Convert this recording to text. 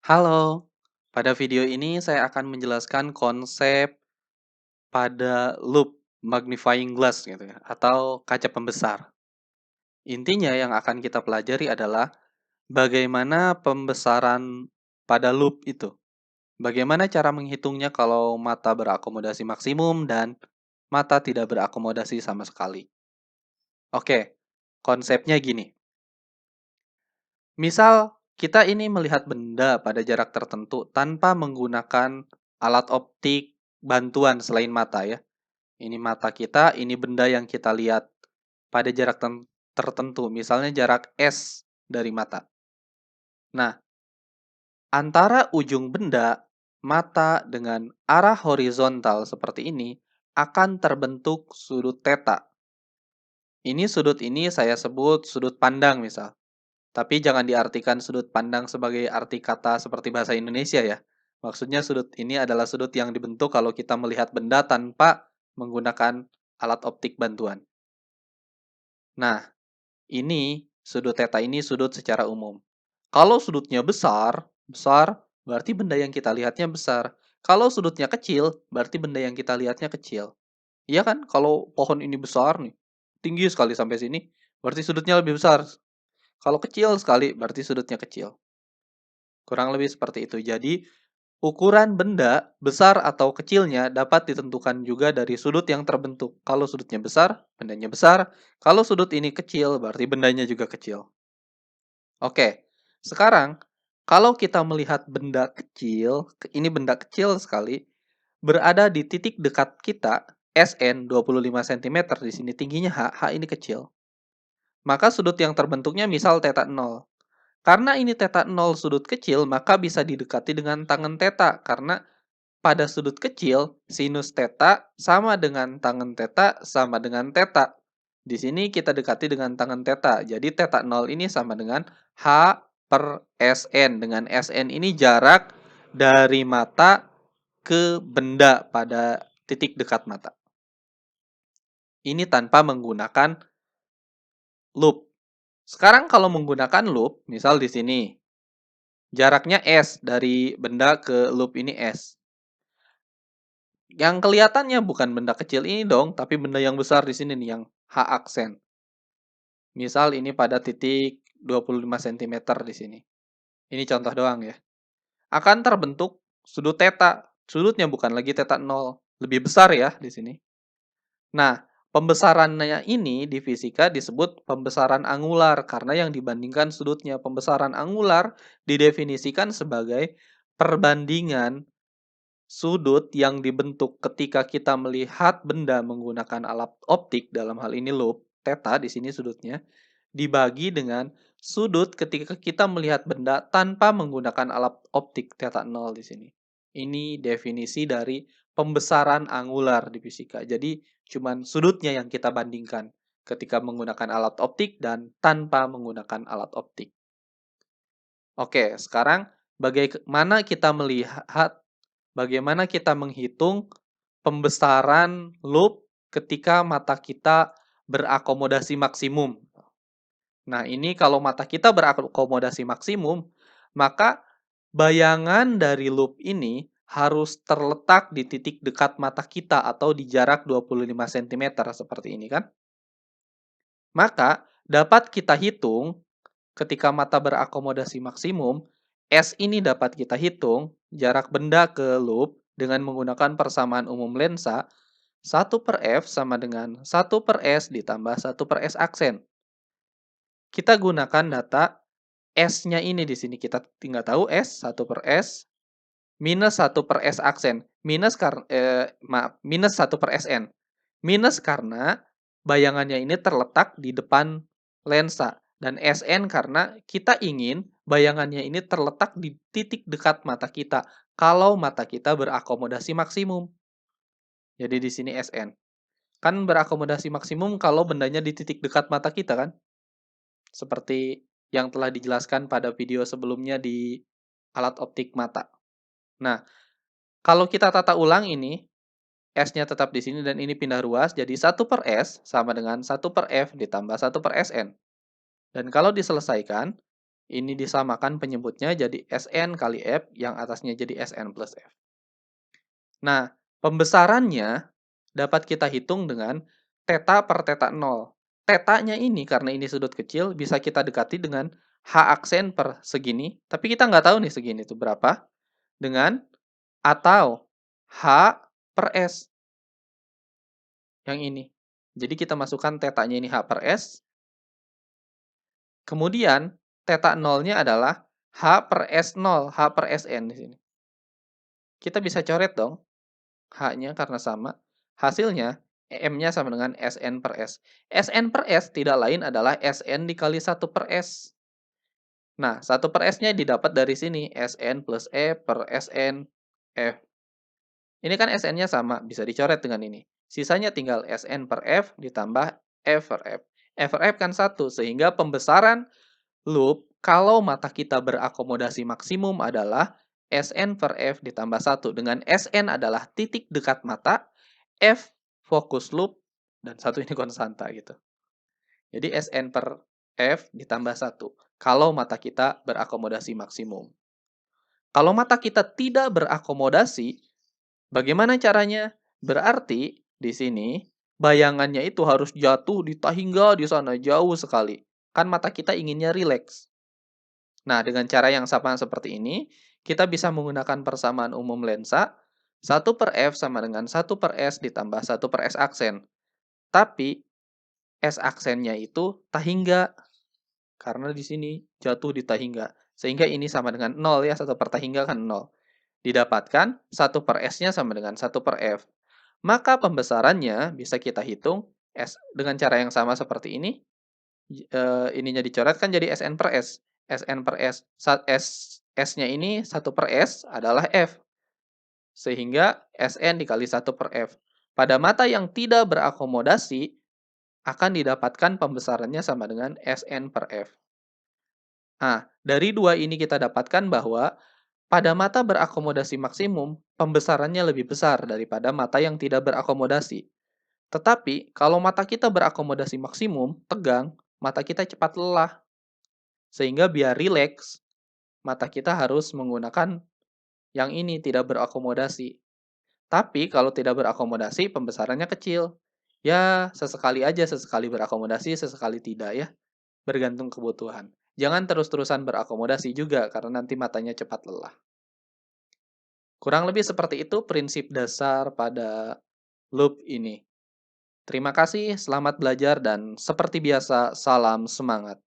Halo, pada video ini saya akan menjelaskan konsep pada loop magnifying glass gitu ya, atau kaca pembesar. Intinya yang akan kita pelajari adalah bagaimana pembesaran pada loop itu. Bagaimana cara menghitungnya kalau mata berakomodasi maksimum dan mata tidak berakomodasi sama sekali. Oke, konsepnya gini. Misal kita ini melihat benda pada jarak tertentu tanpa menggunakan alat optik bantuan selain mata ya. Ini mata kita, ini benda yang kita lihat pada jarak tertentu, misalnya jarak S dari mata. Nah, antara ujung benda, mata dengan arah horizontal seperti ini akan terbentuk sudut theta. Ini sudut ini saya sebut sudut pandang misal. Tapi jangan diartikan sudut pandang sebagai arti kata seperti bahasa Indonesia ya. Maksudnya sudut ini adalah sudut yang dibentuk kalau kita melihat benda tanpa menggunakan alat optik bantuan. Nah, ini sudut theta ini sudut secara umum. Kalau sudutnya besar, besar berarti benda yang kita lihatnya besar. Kalau sudutnya kecil, berarti benda yang kita lihatnya kecil. Iya kan? Kalau pohon ini besar nih, tinggi sekali sampai sini, berarti sudutnya lebih besar. Kalau kecil sekali, berarti sudutnya kecil. Kurang lebih seperti itu. Jadi, ukuran benda besar atau kecilnya dapat ditentukan juga dari sudut yang terbentuk. Kalau sudutnya besar, bendanya besar. Kalau sudut ini kecil, berarti bendanya juga kecil. Oke, sekarang kalau kita melihat benda kecil, ini benda kecil sekali, berada di titik dekat kita, SN 25 cm di sini tingginya H ini kecil. Maka sudut yang terbentuknya misal theta 0. Karena ini theta 0 sudut kecil, maka bisa didekati dengan tangen theta. Karena pada sudut kecil, sinus theta sama dengan tangen theta sama dengan theta. Di sini kita dekati dengan tangen theta. Jadi theta 0 ini sama dengan H per SN. Dengan SN ini jarak dari mata ke benda pada titik dekat mata. Ini tanpa menggunakan loop. Sekarang kalau menggunakan loop, misal di sini, jaraknya S dari benda ke loop ini S. Yang kelihatannya bukan benda kecil ini dong, tapi benda yang besar di sini nih, yang H aksen. Misal ini pada titik 25 cm di sini. Ini contoh doang ya. Akan terbentuk sudut theta. Sudutnya bukan lagi theta 0. Lebih besar ya di sini. Nah, pembesarannya ini di fisika disebut pembesaran angular karena yang dibandingkan sudutnya. Pembesaran angular didefinisikan sebagai perbandingan sudut yang dibentuk ketika kita melihat benda menggunakan alat optik, dalam hal ini loop, theta di sini sudutnya, dibagi dengan sudut ketika kita melihat benda tanpa menggunakan alat optik, theta 0 di sini. Ini definisi dari pembesaran angular di fisika. Jadi cuman sudutnya yang kita bandingkan ketika menggunakan alat optik dan tanpa menggunakan alat optik. Oke, sekarang bagaimana kita melihat, bagaimana kita menghitung pembesaran loop ketika mata kita berakomodasi maksimum. Nah, ini kalau mata kita berakomodasi maksimum, maka bayangan dari loop ini harus terletak di titik dekat mata kita atau di jarak 25 cm seperti ini kan. Maka dapat kita hitung ketika mata berakomodasi maksimum, S ini dapat kita hitung jarak benda ke loop dengan menggunakan persamaan umum lensa 1 per F sama dengan 1 per S ditambah 1 per S aksen. Kita gunakan data S-nya ini di sini. Kita tinggal tahu S, 1 per S, minus 1 per S aksen. Minus 1 per SN. Minus karena bayangannya ini terletak di depan lensa. Dan SN karena kita ingin bayangannya ini terletak di titik dekat mata kita. Kalau mata kita berakomodasi maksimum. Jadi di sini SN. Kan berakomodasi maksimum kalau bendanya di titik dekat mata kita kan? Seperti yang telah dijelaskan pada video sebelumnya di alat optik mata. Nah, kalau kita tata ulang ini, S-nya tetap di sini dan ini pindah ruas, jadi 1 per S sama dengan 1 per F ditambah 1 per SN. Dan kalau diselesaikan, Ini disamakan penyebutnya jadi Sn kali F, yang atasnya jadi Sn plus F. Nah, pembesarannya dapat kita hitung dengan theta per theta 0. Tetanya ini, karena ini sudut kecil, bisa kita dekati dengan H aksen per segini, tapi kita nggak tahu nih segini itu berapa, dengan atau H per S, yang ini. Jadi kita masukkan tetanya ini H per S, kemudian theta 0-nya adalah H per S0, H per Sn di sini. Kita bisa coret dong, H-nya karena sama. Hasilnya, M-nya sama dengan Sn per S. Sn per S tidak lain adalah Sn dikali 1 per S. Nah, 1 per S-nya didapat dari sini, Sn plus E per Sn F. Ini kan Sn-nya sama, bisa dicoret dengan ini. Sisanya tinggal Sn per F ditambah F per F. F per F kan 1, sehingga pembesaran loop kalau mata kita berakomodasi maksimum adalah Sn per F ditambah 1. Dengan Sn adalah titik dekat mata, F fokus loop, dan 1 ini konstanta gitu. Jadi Sn per F ditambah 1. Kalau mata kita berakomodasi maksimum. Kalau mata kita tidak berakomodasi, bagaimana caranya? Berarti di sini bayangannya itu harus jatuh di tahingga di sana jauh sekali. Kan mata kita inginnya rileks. Nah, dengan cara yang sama seperti ini, kita bisa menggunakan persamaan umum lensa 1 per F sama dengan 1 per S ditambah 1 per S aksen. Tapi S aksennya itu tahingga, karena di sini jatuh di tahingga. Sehingga ini sama dengan 0 ya, 1 per tahingga kan 0. Didapatkan 1 per S-nya sama dengan 1 per F. Maka pembesarannya bisa kita hitung S dengan cara yang sama seperti ini. Ininya dicoret kan jadi Sn per S. Sn per S, S-nya ini 1 per S adalah F. Sehingga Sn dikali 1 per F. Pada mata yang tidak berakomodasi, akan didapatkan pembesarannya sama dengan Sn per F. Nah, dari dua ini kita dapatkan bahwa pada mata berakomodasi maksimum, pembesarannya lebih besar daripada mata yang tidak berakomodasi. Tetapi, kalau mata kita berakomodasi maksimum, tegang, mata kita cepat lelah. Sehingga biar rileks, mata kita harus menggunakan yang ini, tidak berakomodasi. Tapi, kalau tidak berakomodasi, pembesarannya kecil. Ya, sesekali aja, sesekali berakomodasi, sesekali tidak ya. Bergantung kebutuhan. Jangan terus-terusan berakomodasi juga, karena nanti matanya cepat lelah. Kurang lebih seperti itu prinsip dasar pada loop ini. Terima kasih, selamat belajar, dan seperti biasa, salam semangat.